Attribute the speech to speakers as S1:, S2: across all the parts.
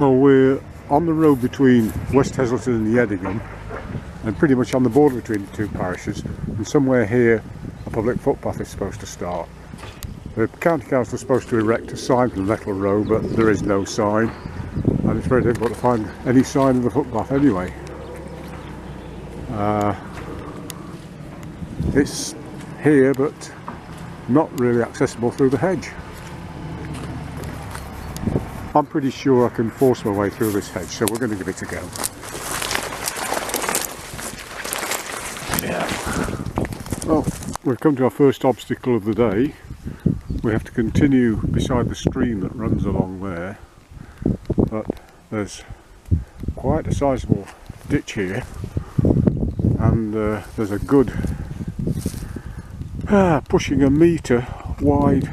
S1: Well, we're on the road between West Heslerton and Yedingham, and pretty much on the border between the two parishes, and somewhere here a public footpath is supposed to start. The County Council is supposed to erect a sign from Nettle Row, but there is no sign, and it's very difficult to find any sign of the footpath anyway. It's here, but not really accessible through the hedge. I'm pretty sure I can force my way through this hedge, so we're going to give it a go. Yeah. Well, we've come to our first obstacle of the day. We have to continue beside the stream that runs along there, but there's quite a sizable ditch here, and there's a good pushing a metre wide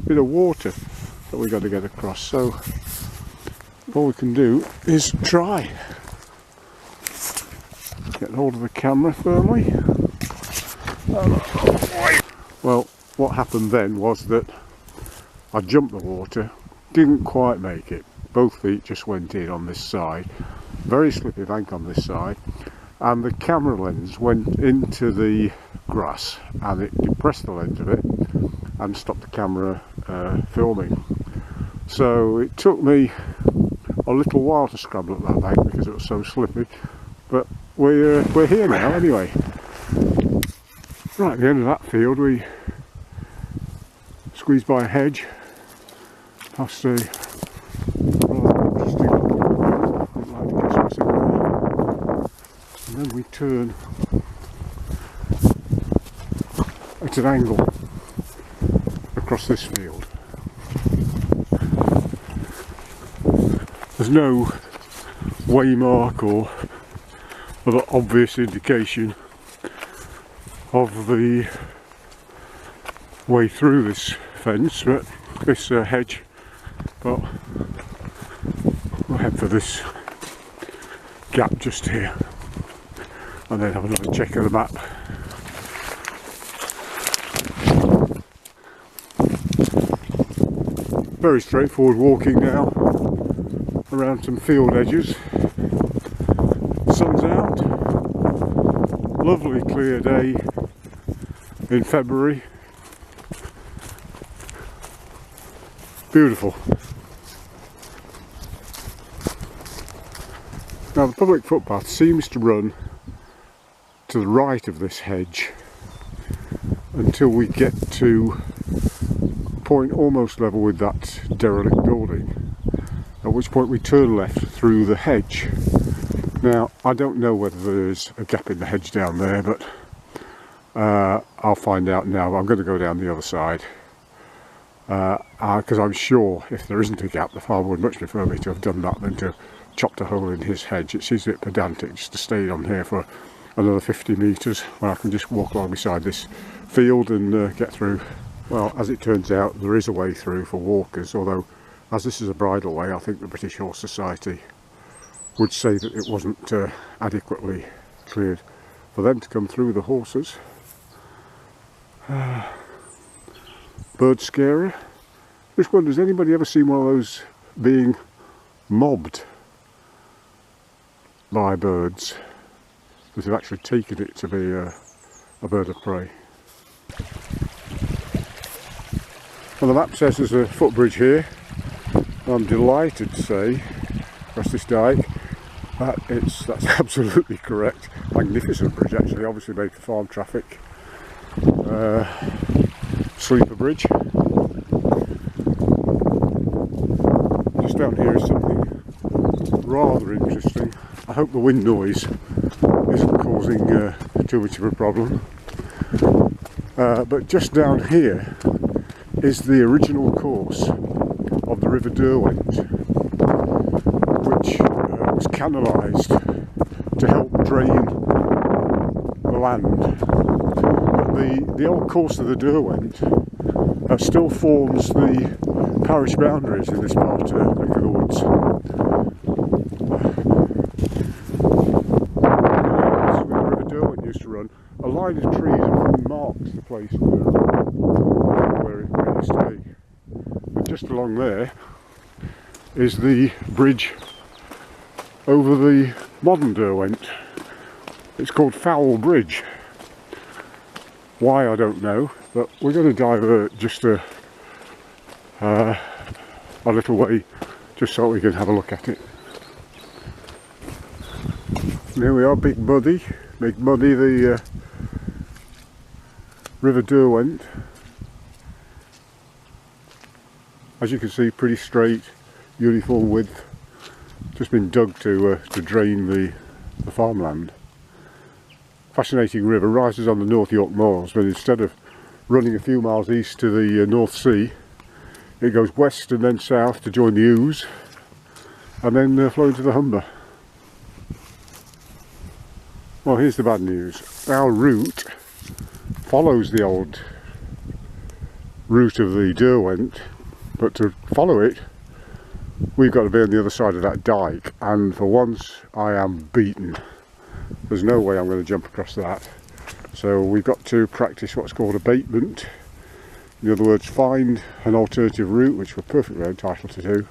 S1: bit of water that we've got to get across, so all we can do is try. Get hold of the camera firmly. Well, what happened then was that I jumped the water, didn't quite make it. Both feet just went in on this side. Very slippy bank on this side, and the camera lens went into the grass and it depressed the lens a bit and stopped the camera filming. So it took me a little while to scramble up that bank because it was so slippy, but we're here now anyway. Right at the end of that field we squeezed by a hedge past a rather interesting little, I'd like to guess what's in there, and then we turn at an angle across this field. There's no waymark or other obvious indication of the way through this fence, but this hedge, but we'll head for this gap just here and then have another check of the map. Very straightforward walking now around some field edges. Sun's out, lovely clear day in February, beautiful. Now the public footpath seems to run to the right of this hedge until we get to a point almost level with that derelict building, at which point we turn left through the hedge. Now I don't know whether there's a gap in the hedge down there, but I'll find out now. I'm going to go down the other side because I'm sure if there isn't a gap, the farmer would much prefer me to have done that than to chopped a hole in his hedge. It seems a bit pedantic just to stay on here for another 50 metres when I can just walk along beside this field and get through. Well, as it turns out, there is a way through for walkers, although as this is a bridle way, I think the British Horse Society would say that it wasn't adequately cleared for them to come through the horses. Bird scarer. Just wonder, has anybody ever seen one of those being mobbed by birds that have actually taken it to be a bird of prey? Well, the map says there's a footbridge here. I'm delighted to say, across this dyke, that's absolutely correct. Magnificent bridge actually, obviously made for farm traffic. Sleeper bridge. Just down here is something rather interesting. I hope the wind noise isn't causing too much of a problem. But just down here is the original course of the River Derwent, which was canalised to help drain the land. But the old course of the Derwent still forms the parish boundaries in this part of the woods. This is where the River Derwent used to run. A line of trees marks the place where it used to be. But just along there is the bridge over the modern Derwent. It's called Fowl Bridge. Why, I don't know, but we're going to divert just a little way just so we can have a look at it. And here we are, Big Muddy, the River Derwent. As you can see, pretty straight, uniform width. Just been dug to drain the farmland. Fascinating river, rises on the North York moors, but instead of running a few miles east to the North Sea, it goes west and then south to join the Ouse, and then flow into the Humber. Well, here's the bad news. Our route follows the old route of the Derwent, but to follow it, we've got to be on the other side of that dike, and for once I am beaten. There's no way I'm going to jump across that. So we've got to practice what's called abatement. In other words, find an alternative route, which we're perfectly entitled to do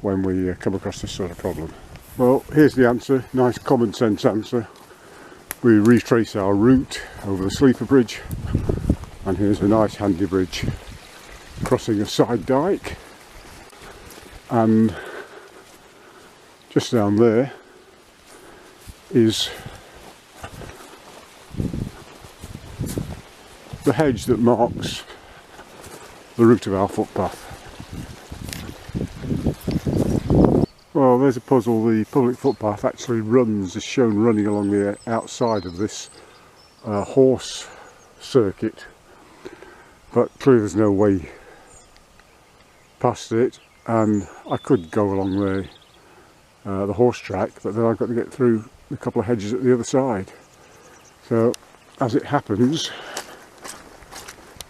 S1: when we come across this sort of problem. Well, here's the answer, nice common sense answer. We retrace our route over the Sleeper Bridge, and here's a nice handy bridge crossing a side dike, and just down there is the hedge that marks the route of our footpath. Well, there's a puzzle. The public footpath actually is shown running along the outside of this horse circuit, but clearly there's no way past it, and I could go along the horse track, but then I've got to get through a couple of hedges at the other side. So, as it happens,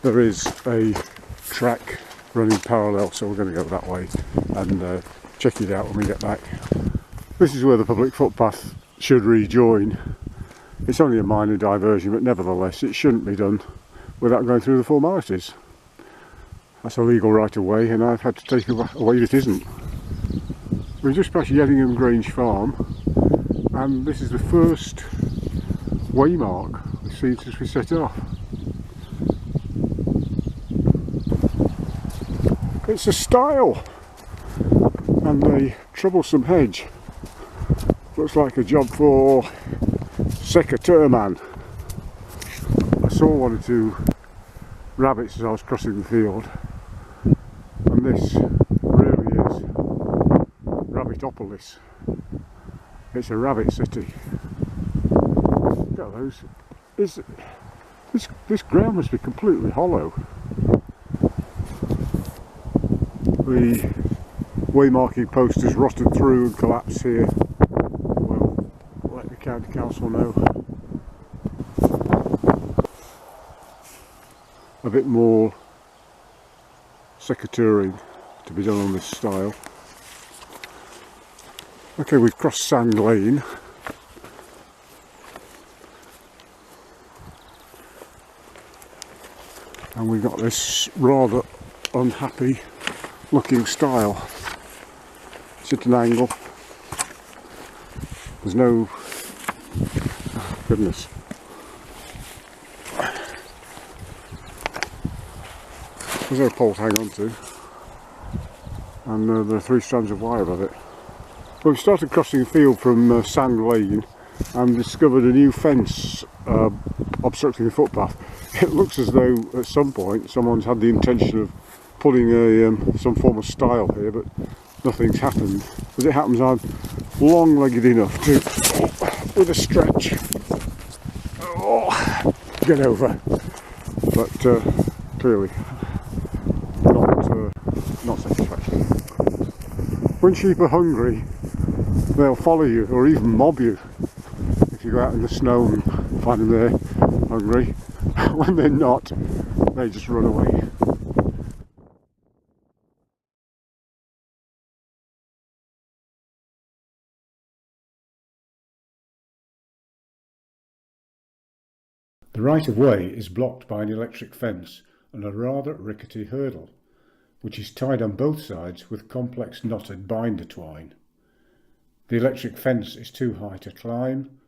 S1: there is a track running parallel, so we're going to go that way and check it out when we get back. This is where the public footpath should rejoin. It's only a minor diversion, but nevertheless it shouldn't be done without going through the formalities. That's a legal right of way, and I've had to take a way that isn't. We're just past Yellingham Grange Farm, and this is the first waymark we've seen since we set off. It's a stile and a troublesome hedge. Looks like a job for secateurs. I saw one or two rabbits as I was crossing the field, and this really is Rabbitopolis. It's a rabbit city. Look at those. This ground must be completely hollow. The waymarking post has rotted through and collapsed here. We'll let the county council know. A bit more secateuring to be done on this stile. Okay, we've crossed Sand Lane. And we've got this rather unhappy looking stile. It's at an angle. There's no... oh, goodness. There's no pole to hang on to. And there are 3 strands of wire above it. Well, we started crossing the field from Sand Lane and discovered a new fence obstructing the footpath. It looks as though at some point someone's had the intention of putting some form of stile here, but nothing's happened. As it happens, I'm long-legged enough to, with a stretch, get over. But clearly not satisfactory. When sheep are hungry, they'll follow you or even mob you if you go out in the snow and find them there hungry. When they're not, they just run away. The right of way is blocked by an electric fence and a rather rickety hurdle. which is tied on both sides with complex knotted binder twine. The electric fence is too high to climb.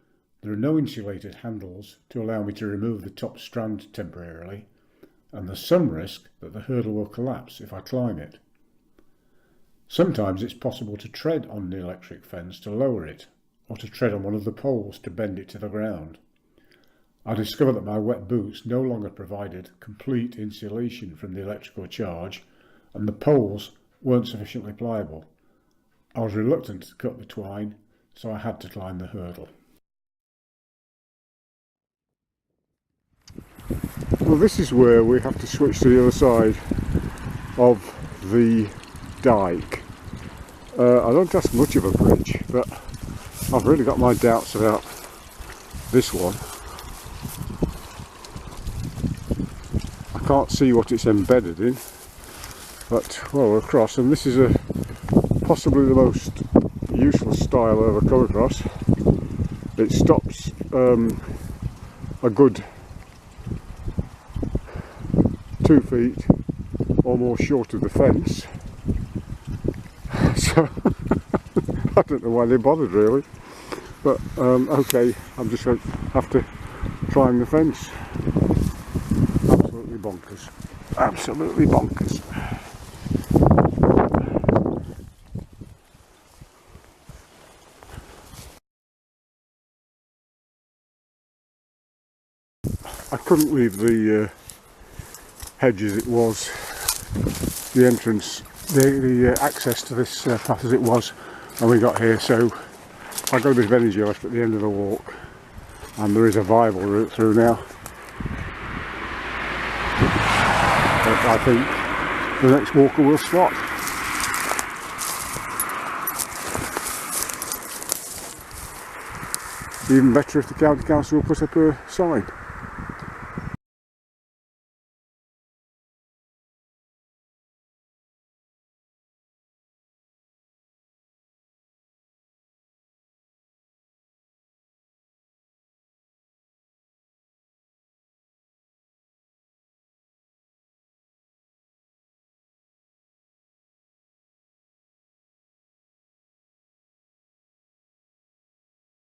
S1: There are no insulated handles to allow me to remove the top strand temporarily, and there's some risk that the hurdle will collapse if I climb it. Sometimes it's possible to tread on the electric fence to lower it, or to tread on one of the poles to bend it to the ground. I discovered that my wet boots no longer provided complete insulation from the electrical charge, and the poles weren't sufficiently pliable. I was reluctant to cut the twine, so I had to climb the hurdle. Well, this is where we have to switch to the other side of the dike. I don't have much of a bridge, but I've really got my doubts about this one. I can't see what it's embedded in, but well, we're across, and this is possibly the most useful stile I've ever come across. It stops a good 2 feet or more short of the fence, so I don't know why they bothered really, but okay, I'm just going to have to climb the fence. Absolutely bonkers, absolutely bonkers. I couldn't leave the hedge as it was, the entrance, the access to this path as it was when we got here, so I got a bit of energy left at the end of the walk, and there is a viable route through now. But I think the next walker will spot. Even better if the county council will put up a sign.